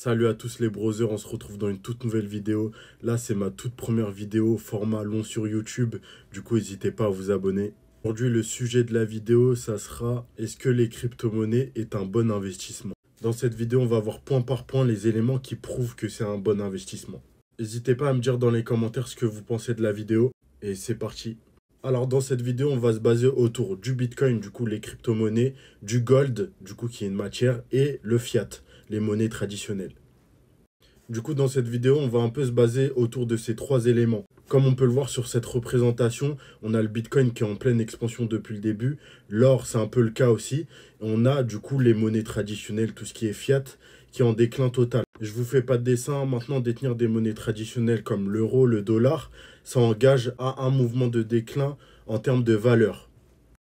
Salut à tous les browsers, on se retrouve dans une toute nouvelle vidéo. Là, c'est ma toute première vidéo format long sur YouTube. Du coup, n'hésitez pas à vous abonner. Aujourd'hui, le sujet de la vidéo, ça sera: est-ce que les crypto-monnaies est un bon investissement? Dans cette vidéo, on va voir point par point les éléments qui prouvent que c'est un bon investissement. N'hésitez pas à me dire dans les commentaires ce que vous pensez de la vidéo. Et c'est parti. Alors dans cette vidéo, on va se baser autour du Bitcoin, du coup les crypto-monnaies, du gold, du coup qui est une matière, et le fiat, les monnaies traditionnelles. Du coup, dans cette vidéo, on va un peu se baser autour de ces trois éléments. Comme on peut le voir sur cette représentation, on a le Bitcoin qui est en pleine expansion depuis le début. L'or, c'est un peu le cas aussi. On a du coup les monnaies traditionnelles, tout ce qui est fiat, qui est en déclin total. Je vous fais pas de dessin. Maintenant, détenir des monnaies traditionnelles comme l'euro, le dollar, ça engage à un mouvement de déclin en termes de valeur.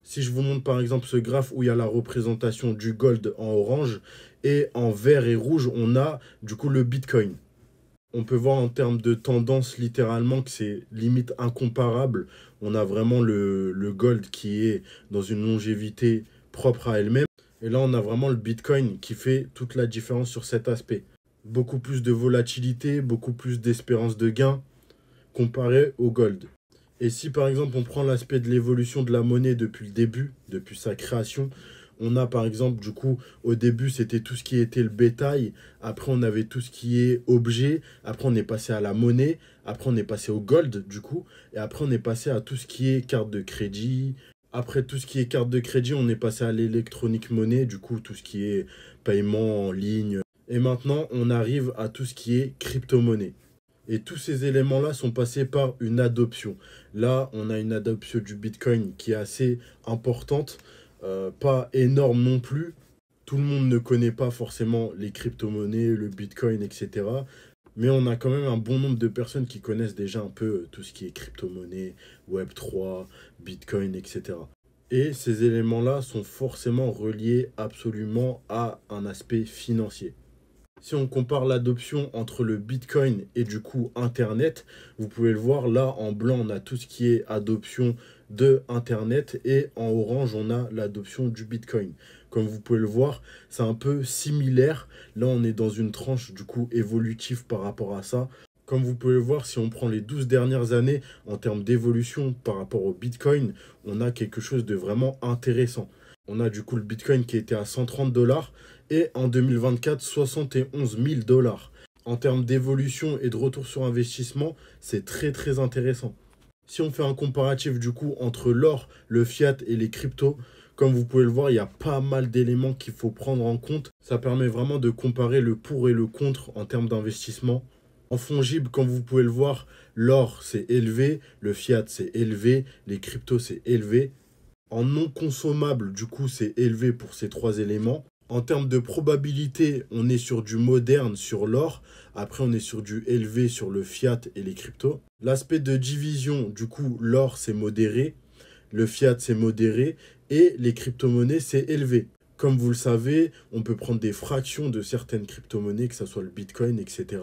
Si je vous montre par exemple ce graphe où il y a la représentation du gold en orange et en vert et rouge, on a du coup le Bitcoin. On peut voir en termes de tendance littéralement que c'est limite incomparable. On a vraiment le gold qui est dans une longévité propre à elle-même. Et là, on a vraiment le Bitcoin qui fait toute la différence sur cet aspect. Beaucoup plus de volatilité, beaucoup plus d'espérance de gain comparé au gold. Et si par exemple on prend l'aspect de l'évolution de la monnaie depuis le début, depuis sa création, on a par exemple du coup au début c'était tout ce qui était le bétail, après on avait tout ce qui est objet, après on est passé à la monnaie, après on est passé au gold du coup, et après on est passé à tout ce qui est carte de crédit. Après tout ce qui est carte de crédit, on est passé à l'électronique monnaie, du coup tout ce qui est paiement en ligne. Et maintenant on arrive à tout ce qui est crypto-monnaie. Et tous ces éléments-là sont passés par une adoption. Là, on a une adoption du Bitcoin qui est assez importante, pas énorme non plus. Tout le monde ne connaît pas forcément les crypto-monnaies, le Bitcoin, etc. Mais on a quand même un bon nombre de personnes qui connaissent déjà un peu tout ce qui est crypto-monnaie, Web3, Bitcoin, etc. Et ces éléments-là sont forcément reliés absolument à un aspect financier. Si on compare l'adoption entre le Bitcoin et du coup Internet, vous pouvez le voir là en blanc, on a tout ce qui est adoption de Internet et en orange, on a l'adoption du Bitcoin. Comme vous pouvez le voir, c'est un peu similaire. Là, on est dans une tranche du coup évolutive par rapport à ça. Comme vous pouvez le voir, si on prend les 12 dernières années en termes d'évolution par rapport au Bitcoin, on a quelque chose de vraiment intéressant. On a du coup le Bitcoin qui était à 130 dollars et en 2024, 71 000 dollars. En termes d'évolution et de retour sur investissement, c'est très très intéressant. Si on fait un comparatif du coup entre l'or, le fiat et les cryptos, comme vous pouvez le voir, il y a pas mal d'éléments qu'il faut prendre en compte. Ça permet vraiment de comparer le pour et le contre en termes d'investissement. En fongible, comme vous pouvez le voir, l'or c'est élevé, le fiat c'est élevé, les cryptos c'est élevé. En non consommable, du coup, c'est élevé pour ces trois éléments. En termes de probabilité, on est sur du moderne sur l'or. Après, on est sur du élevé sur le fiat et les cryptos. L'aspect de division, du coup, l'or, c'est modéré. Le fiat, c'est modéré. Et les crypto-monnaies, c'est élevé. Comme vous le savez, on peut prendre des fractions de certaines crypto-monnaies, que ce soit le Bitcoin, etc.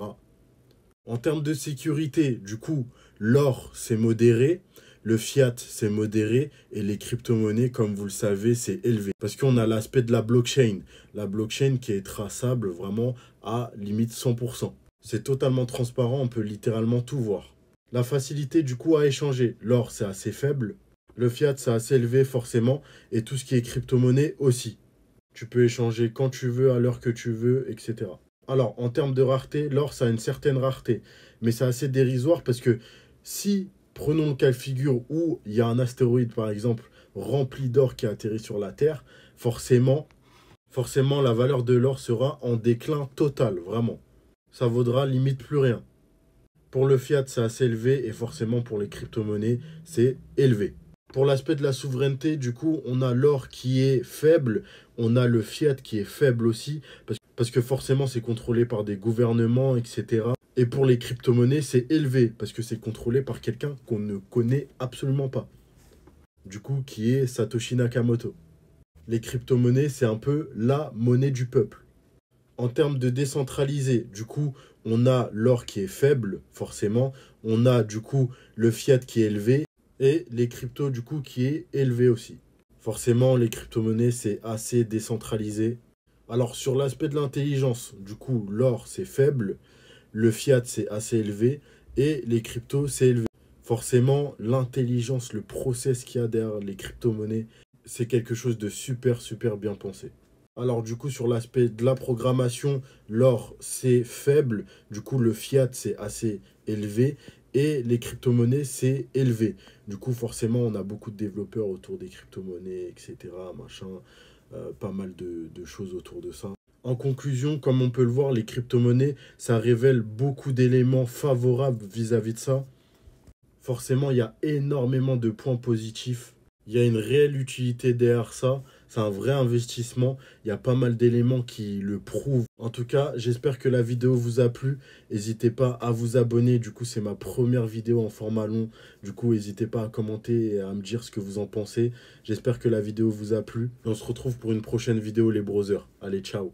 En termes de sécurité, du coup, l'or, c'est modéré. Le fiat, c'est modéré et les crypto-monnaies, comme vous le savez, c'est élevé. Parce qu'on a l'aspect de la blockchain. La blockchain qui est traçable vraiment à limite 100%. C'est totalement transparent, on peut littéralement tout voir. La facilité du coup à échanger. L'or, c'est assez faible. Le fiat, c'est assez élevé forcément. Et tout ce qui est crypto-monnaie aussi. Tu peux échanger quand tu veux, à l'heure que tu veux, etc. Alors, en termes de rareté, l'or, ça a une certaine rareté. Mais c'est assez dérisoire parce que si, prenons le cas de figure où il y a un astéroïde, par exemple, rempli d'or qui atterrit sur la Terre, forcément, la valeur de l'or sera en déclin total, vraiment. Ça vaudra limite plus rien. Pour le fiat, c'est assez élevé et forcément pour les crypto-monnaies, c'est élevé. Pour l'aspect de la souveraineté, du coup, on a l'or qui est faible, on a le fiat qui est faible aussi, parce que forcément c'est contrôlé par des gouvernements, etc. Et pour les crypto-monnaies, c'est élevé, parce que c'est contrôlé par quelqu'un qu'on ne connaît absolument pas. Du coup, qui est Satoshi Nakamoto. Les crypto-monnaies, c'est un peu la monnaie du peuple. En termes de décentralisé, du coup, on a l'or qui est faible, forcément. On a du coup le fiat qui est élevé et les cryptos du coup qui est élevé aussi. Forcément, les crypto-monnaies, c'est assez décentralisé. Alors, sur l'aspect de l'intelligence, du coup, l'or, c'est faible, le fiat, c'est assez élevé, et les cryptos, c'est élevé. Forcément, l'intelligence, le process qu'il y a derrière les crypto-monnaies, c'est quelque chose de super, super bien pensé. Alors, du coup, sur l'aspect de la programmation, l'or, c'est faible, du coup, le fiat, c'est assez élevé, et les crypto-monnaies, c'est élevé. Du coup, forcément, on a beaucoup de développeurs autour des crypto-monnaies, etc., machin, pas mal de choses autour de ça. En conclusion, comme on peut le voir, les crypto-monnaies, ça révèle beaucoup d'éléments favorables vis-à-vis de ça. Forcément, il y a énormément de points positifs. Il y a une réelle utilité derrière ça. C'est un vrai investissement. Il y a pas mal d'éléments qui le prouvent. En tout cas, j'espère que la vidéo vous a plu. N'hésitez pas à vous abonner. Du coup, c'est ma première vidéo en format long. Du coup, n'hésitez pas à commenter et à me dire ce que vous en pensez. J'espère que la vidéo vous a plu. On se retrouve pour une prochaine vidéo, les brothers. Allez, ciao.